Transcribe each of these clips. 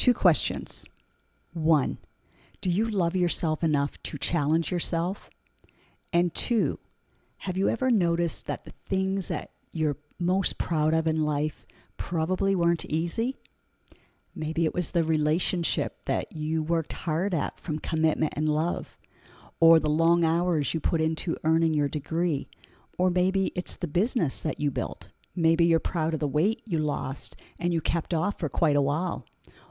2 questions. 1, do you love yourself enough to challenge yourself? And 2, have you ever noticed that the things that you're most proud of in life probably weren't easy? Maybe it was the relationship that you worked hard at from commitment and love, or the long hours you put into earning your degree, or maybe it's the business that you built. Maybe you're proud of the weight you lost and you kept off for quite a while,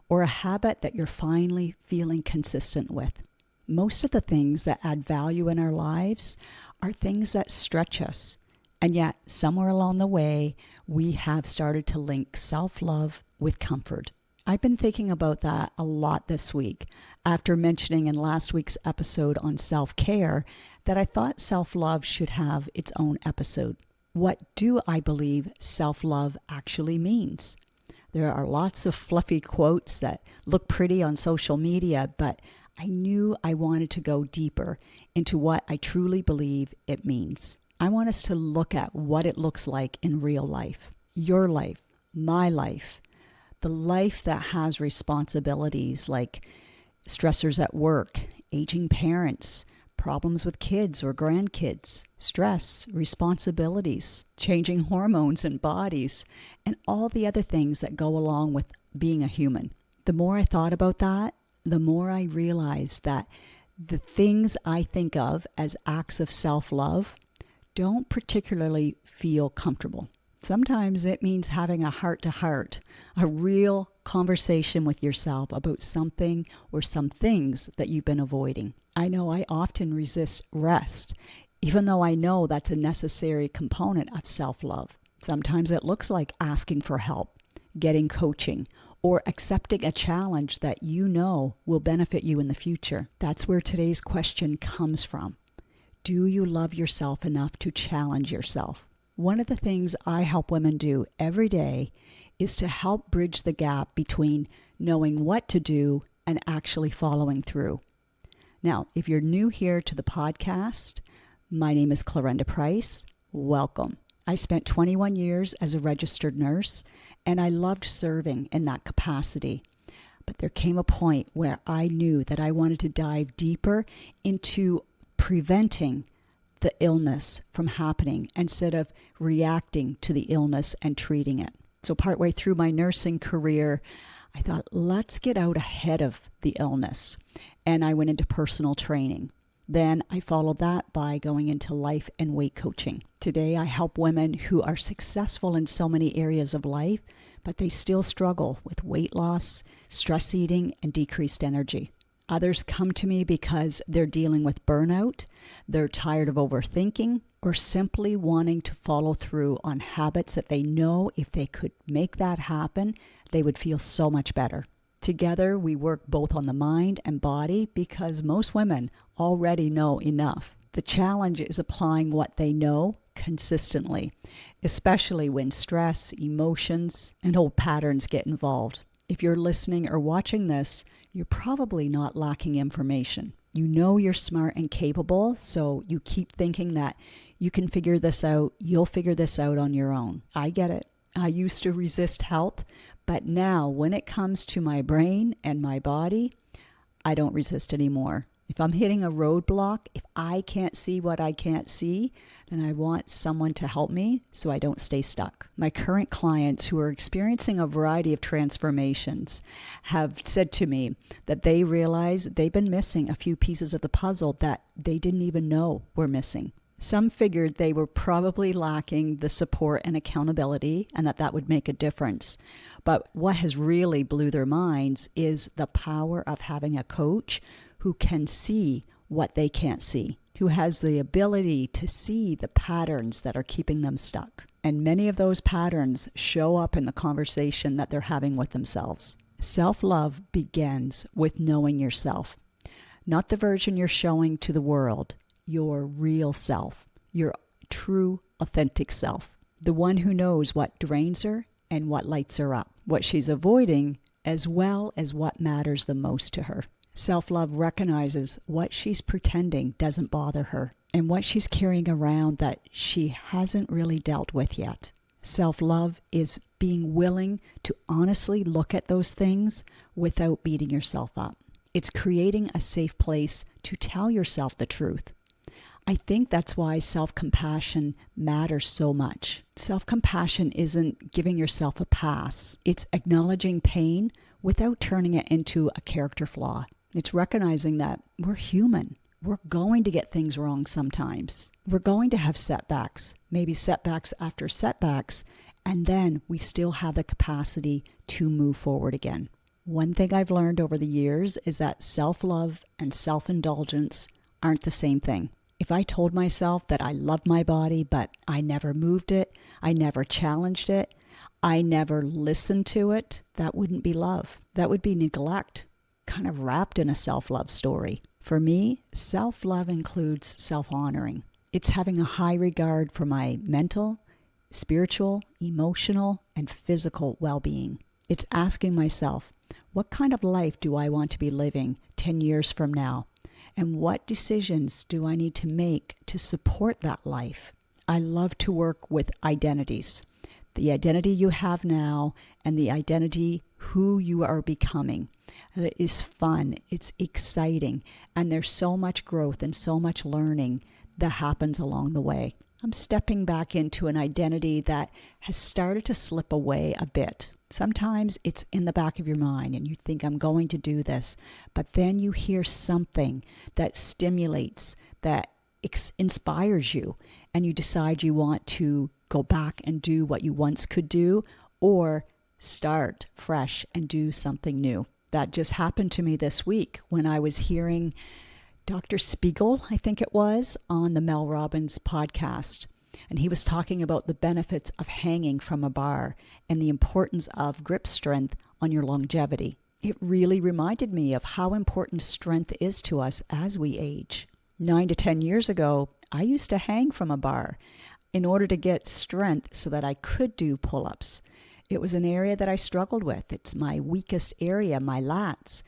or a habit that you're finally feeling consistent with. Most of the things that add value in our lives are things that stretch us, and yet somewhere along the way, we have started to link self-love with comfort. I've been thinking about that a lot this week after mentioning in last week's episode on self-care that I thought self-love should have its own episode. What do I believe self-love actually means? There are lots of fluffy quotes that look pretty on social media, but I knew I wanted to go deeper into what I truly believe it means. I want us to look at what it looks like in real life. Your life, my life, the life that has responsibilities like stressors at work, aging parents, problems with kids or grandkids, stress, responsibilities, changing hormones and bodies, and all the other things that go along with being a human. The more I thought about that, the more I realized that the things I think of as acts of self-love don't particularly feel comfortable. Sometimes it means having a heart-to-heart, a real conversation with yourself about something or some things that you've been avoiding. I know I often resist rest, even though I know that's a necessary component of self-love. Sometimes it looks like asking for help, getting coaching, or accepting a challenge that you know will benefit you in the future. That's where today's question comes from. Do you love yourself enough to challenge yourself? One of the things I help women do every day is to help bridge the gap between knowing what to do and actually following through. Now, if you're new here to the podcast, my name is Clarenda Price. Welcome. I spent 21 years as a registered nurse, and I loved serving in that capacity. But there came a point where I knew that I wanted to dive deeper into preventing the illness from happening instead of reacting to the illness and treating it. So partway through my nursing career, I thought, let's get out ahead of the illness. And I went into personal training. Then I followed that by going into life and weight coaching. Today, I help women who are successful in so many areas of life, but they still struggle with weight loss, stress eating, and decreased energy. Others come to me because they're dealing with burnout, they're tired of overthinking, or simply wanting to follow through on habits that they know if they could make that happen, they would feel so much better. Together, we work both on the mind and body because most women already know enough. The challenge is applying what they know consistently, especially when stress, emotions, and old patterns get involved. If you're listening or watching this, you're probably not lacking information. You know you're smart and capable, so you keep thinking that you can figure this out, you'll figure this out on your own. I get it. I used to resist health, but now when it comes to my brain and my body, I don't resist anymore. If I'm hitting a roadblock, if I can't see what I can't see, then I want someone to help me so I don't stay stuck. My current clients who are experiencing a variety of transformations have said to me that they realize they've been missing a few pieces of the puzzle that they didn't even know were missing. Some figured they were probably lacking the support and accountability and that would make a difference. But what has really blew their minds is the power of having a coach who can see what they can't see, who has the ability to see the patterns that are keeping them stuck. And many of those patterns show up in the conversation that they're having with themselves. Self-love begins with knowing yourself, not the version you're showing to the world, your real self, your true, authentic self, the one who knows what drains her and what lights her up, what she's avoiding, as well as what matters the most to her. Self-love recognizes what she's pretending doesn't bother her and what she's carrying around that she hasn't really dealt with yet. Self-love is being willing to honestly look at those things without beating yourself up. It's creating a safe place to tell yourself the truth. I think that's why self-compassion matters so much. Self-compassion isn't giving yourself a pass. It's acknowledging pain without turning it into a character flaw. It's recognizing that we're human. We're going to get things wrong sometimes. We're going to have setbacks, maybe setbacks after setbacks, and then we still have the capacity to move forward again. One thing I've learned over the years is that self-love and self-indulgence aren't the same thing. If I told myself that I loved my body, but I never moved it, I never challenged it, I never listened to it, that wouldn't be love. That would be neglect, kind of wrapped in a self-love story. For me, self-love includes self-honoring. It's having a high regard for my mental, spiritual, emotional, and physical well-being. It's asking myself, what kind of life do I want to be living 10 years from now? And what decisions do I need to make to support that life? I love to work with identities. The identity you have now and the identity who you are becoming. It is fun, it's exciting, and there's so much growth and so much learning that happens along the way. I'm stepping back into an identity that has started to slip away a bit. Sometimes it's in the back of your mind and you think, I'm going to do this, but then you hear something that stimulates, that inspires you, and you decide you want to go back and do what you once could do, or start fresh and do something new. That just happened to me this week when I was hearing Dr. Spiegel, I think it was, on the Mel Robbins podcast. And he was talking about the benefits of hanging from a bar and the importance of grip strength on your longevity. It really reminded me of how important strength is to us as we age. 9 to 10 years ago, I used to hang from a bar in order to get strength so that I could do pull-ups. It was an area that I struggled with. It's my weakest area, my lats.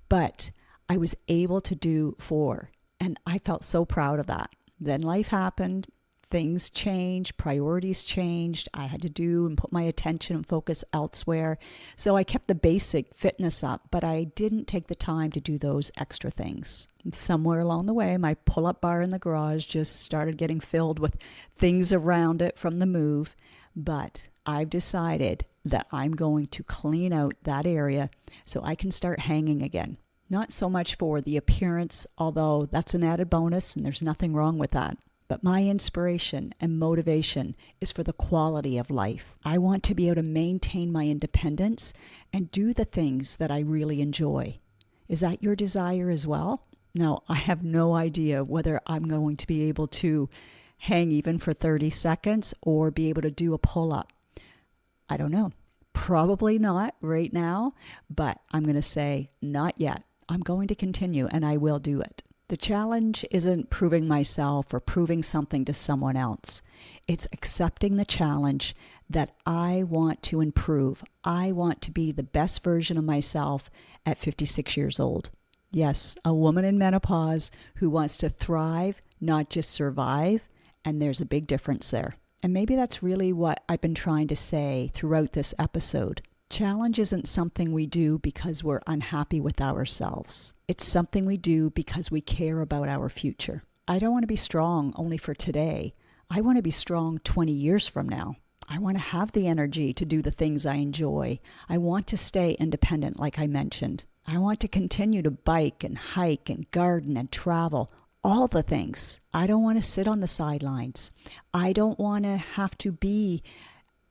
But I was able to do 4, and I felt so proud of that. Then life happened. Things changed, priorities changed. I had to do and put my attention and focus elsewhere. So I kept the basic fitness up, but I didn't take the time to do those extra things. And somewhere along the way, my pull-up bar in the garage just started getting filled with things around it from the move. But I've decided that I'm going to clean out that area so I can start hanging again. Not so much for the appearance, although that's an added bonus and there's nothing wrong with that. But my inspiration and motivation is for the quality of life. I want to be able to maintain my independence and do the things that I really enjoy. Is that your desire as well? Now, I have no idea whether I'm going to be able to hang even for 30 seconds or be able to do a pull-up. I don't know. Probably not right now, but I'm going to say not yet. I'm going to continue and I will do it. The challenge isn't proving myself or proving something to someone else. It's accepting the challenge that I want to improve. I want to be the best version of myself at 56 years old. Yes, a woman in menopause who wants to thrive, not just survive, and there's a big difference there. And maybe that's really what I've been trying to say throughout this episode. Challenge isn't something we do because we're unhappy with ourselves. It's something we do because we care about our future. I don't want to be strong only for today. I want to be strong 20 years from now. I want to have the energy to do the things I enjoy. I want to stay independent, like I mentioned. I want to continue to bike and hike and garden and travel, all the things. I don't want to sit on the sidelines. I don't want to have to be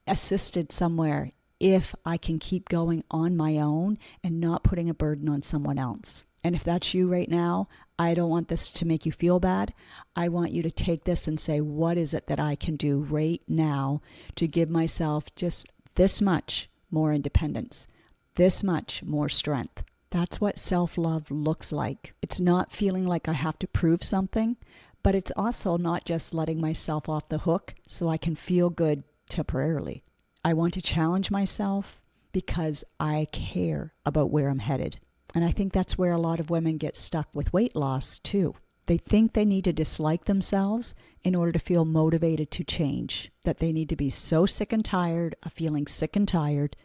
assisted somewhere if I can keep going on my own and not putting a burden on someone else. And if that's you right now, I don't want this to make you feel bad. I want you to take this and say, what is it that I can do right now to give myself just this much more independence, this much more strength? That's what self-love looks like. It's not feeling like I have to prove something, but it's also not just letting myself off the hook so I can feel good temporarily. I want to challenge myself because I care about where I'm headed. And I think that's where a lot of women get stuck with weight loss too. They think they need to dislike themselves in order to feel motivated to change, that they need to be so sick and tired of feeling sick and tired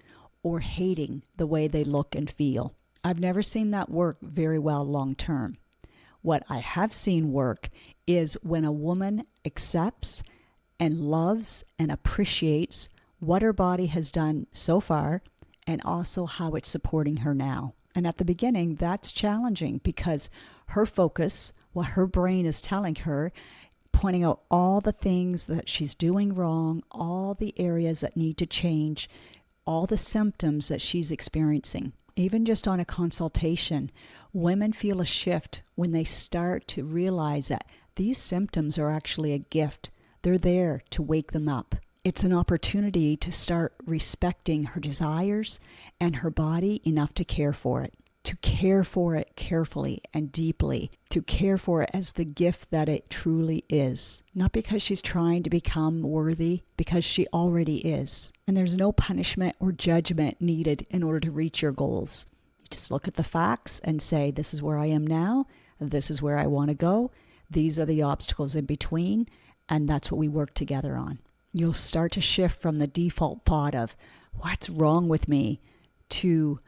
or hating the way they look and feel. I've never seen that work very well long term. What I have seen work is when a woman accepts and loves and appreciates what her body has done so far and also how it's supporting her now. And at the beginning, that's challenging because her focus, what her brain is telling her, pointing out all the things that she's doing wrong, all the areas that need to change, all the symptoms that she's experiencing. Even just on a consultation, women feel a shift when they start to realize that these symptoms are actually a gift. They're there to wake them up. It's an opportunity to start respecting her desires and her body enough to care for it carefully and deeply, to care for it as the gift that it truly is. Not because she's trying to become worthy, because she already is. And there's no punishment or judgment needed in order to reach your goals. You just look at the facts and say, this is where I am now, this is where I want to go, these are the obstacles in between, and that's what we work together on. You'll start to shift from the default thought of, what's wrong with me, to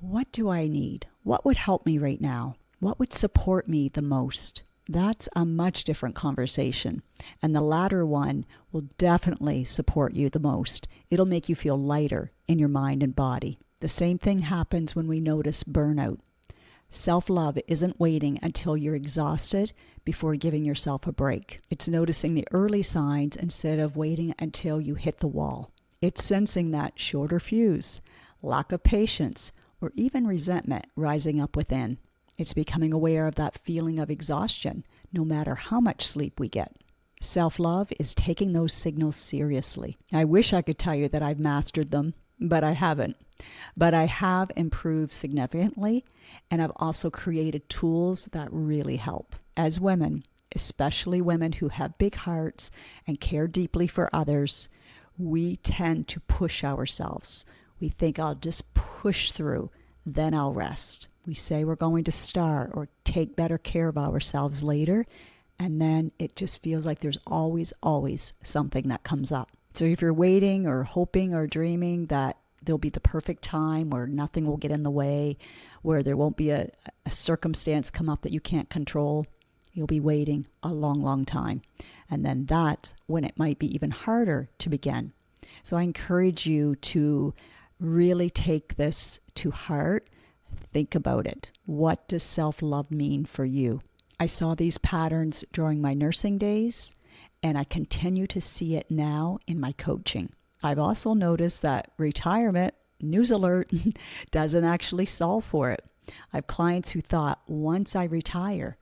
what do I need? What would help me right now? What would support me the most? That's a much different conversation. And the latter one will definitely support you the most. It'll make you feel lighter in your mind and body. The same thing happens when we notice burnout. Self-love isn't waiting until you're exhausted before giving yourself a break. It's noticing the early signs instead of waiting until you hit the wall. It's sensing that shorter fuse, lack of patience, or even resentment rising up within. It's becoming aware of that feeling of exhaustion, no matter how much sleep we get. Self-love is taking those signals seriously. I wish I could tell you that I've mastered them, but I haven't. But I have improved significantly, and I've also created tools that really help. As women, especially women who have big hearts and care deeply for others, we tend to push ourselves. We think, I'll just push through, then I'll rest. We say we're going to start or take better care of ourselves later, and then it just feels like there's always something that comes up. So if you're waiting or hoping or dreaming that there'll be the perfect time where nothing will get in the way, where there won't be a circumstance come up that you can't control, you'll be waiting a long time. And then that's when it might be even harder to begin. So I encourage you to really take this to heart. Think about it. What does self-love mean for you? I saw these patterns during my nursing days, and I continue to see it now in my coaching. I've also noticed that retirement, news alert, doesn't actually solve for it. I have clients who thought, once I retire,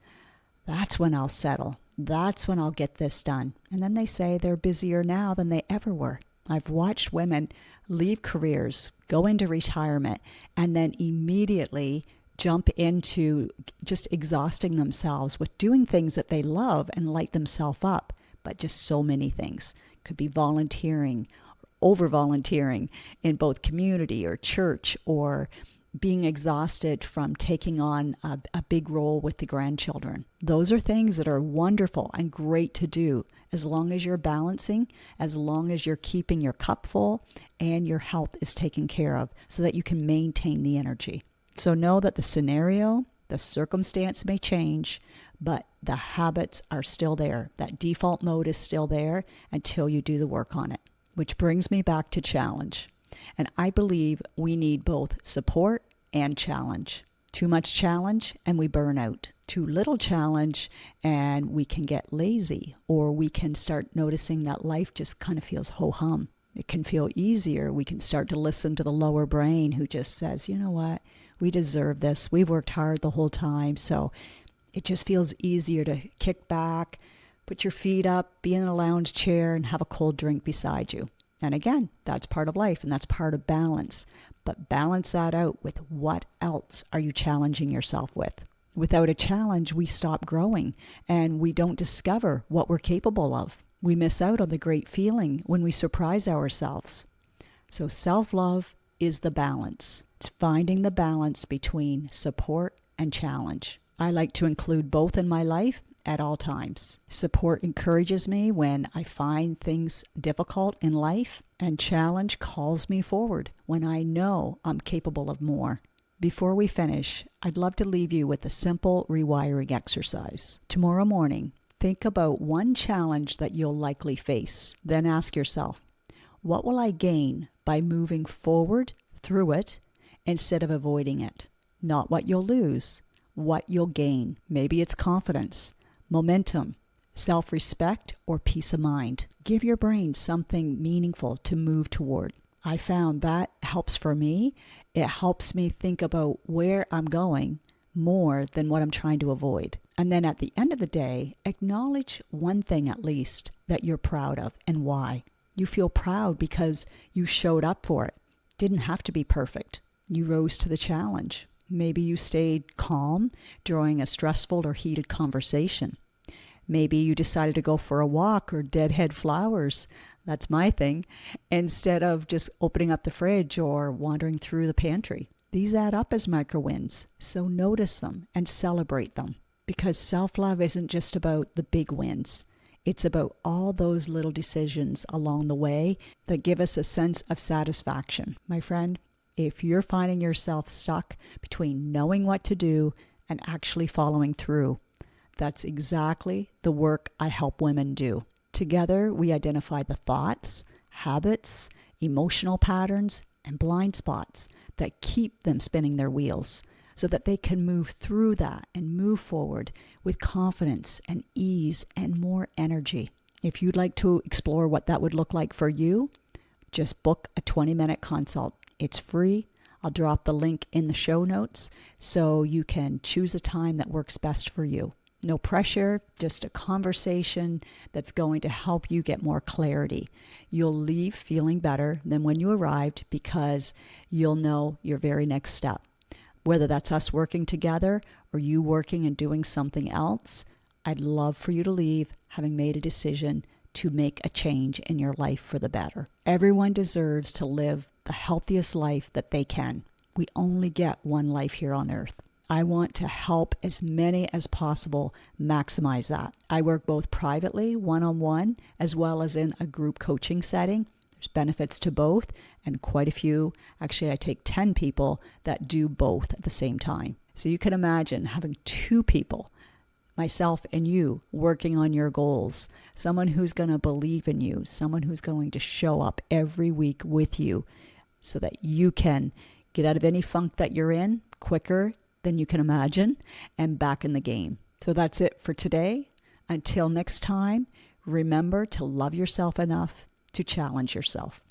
that's when I'll settle. That's when I'll get this done. And then they say they're busier now than they ever were. I've watched women leave careers, go into retirement, and then immediately jump into just exhausting themselves with doing things that they love and light themselves up, but just so many things. Could be volunteering, over volunteering in both community or church, or being exhausted from taking on a big role with the grandchildren. Those are things that are wonderful and great to do as long as you're balancing, as long as you're keeping your cup full and your health is taken care of so that you can maintain the energy. So know that the scenario, the circumstance may change, but the habits are still there. That default mode is still there until you do the work on it. Which brings me back to challenge. And I believe we need both support and challenge. Too much challenge and we burn out. Too little challenge and we can get lazy, or we can start noticing that life just kind of feels ho-hum. It can feel easier. We can start to listen to the lower brain who just says, you know what, we deserve this. We've worked hard the whole time. So it just feels easier to kick back, put your feet up, be in a lounge chair, and have a cold drink beside you. And again, that's part of life and that's part of balance. But balance that out with what else are you challenging yourself with? Without a challenge, we stop growing and we don't discover what we're capable of. We miss out on the great feeling when we surprise ourselves. So self-love is the balance. It's finding the balance between support and challenge. I like to include both in my life, at all times. Support encourages me when I find things difficult in life, and challenge calls me forward when I know I'm capable of more. Before we finish, I'd love to leave you with a simple rewiring exercise. Tomorrow morning, think about one challenge that you'll likely face. Then ask yourself, what will I gain by moving forward through it instead of avoiding it? Not what you'll lose, what you'll gain. Maybe it's confidence, momentum, self-respect, or peace of mind. Give your brain something meaningful to move toward. I found that helps for me. It helps me think about where I'm going more than what I'm trying to avoid. And then at the end of the day, acknowledge one thing at least that you're proud of and why. You feel proud because you showed up for it. Didn't have to be perfect. You rose to the challenge. Maybe you stayed calm during a stressful or heated conversation. Maybe you decided to go for a walk or deadhead flowers. That's my thing. Instead of just opening up the fridge or wandering through the pantry. These add up as micro wins. So notice them and celebrate them. Because self-love isn't just about the big wins. It's about all those little decisions along the way that give us a sense of satisfaction. My friend, if you're finding yourself stuck between knowing what to do and actually following through, that's exactly the work I help women do. Together, we identify the thoughts, habits, emotional patterns, and blind spots that keep them spinning their wheels, so that they can move through that and move forward with confidence and ease and more energy. If you'd like to explore what that would look like for you, just book a 20-minute consult. It's free. I'll drop the link in the show notes so you can choose a time that works best for you. No pressure, just a conversation that's going to help you get more clarity. You'll leave feeling better than when you arrived because you'll know your very next step. Whether that's us working together or you working and doing something else, I'd love for you to leave having made a decision to make a change in your life for the better. Everyone deserves to live the healthiest life that they can. We only get one life here on earth. I want to help as many as possible maximize that. I work both privately, one-on-one, as well as in a group coaching setting. There's benefits to both, and quite a few. Actually, I take 10 people that do both at the same time. So you can imagine having 2 people, myself and you, working on your goals. Someone who's going to believe in you, someone who's going to show up every week with you so that you can get out of any funk that you're in quicker than you can imagine and back in the game. So that's it for today. Until next time, remember to love yourself enough to challenge yourself.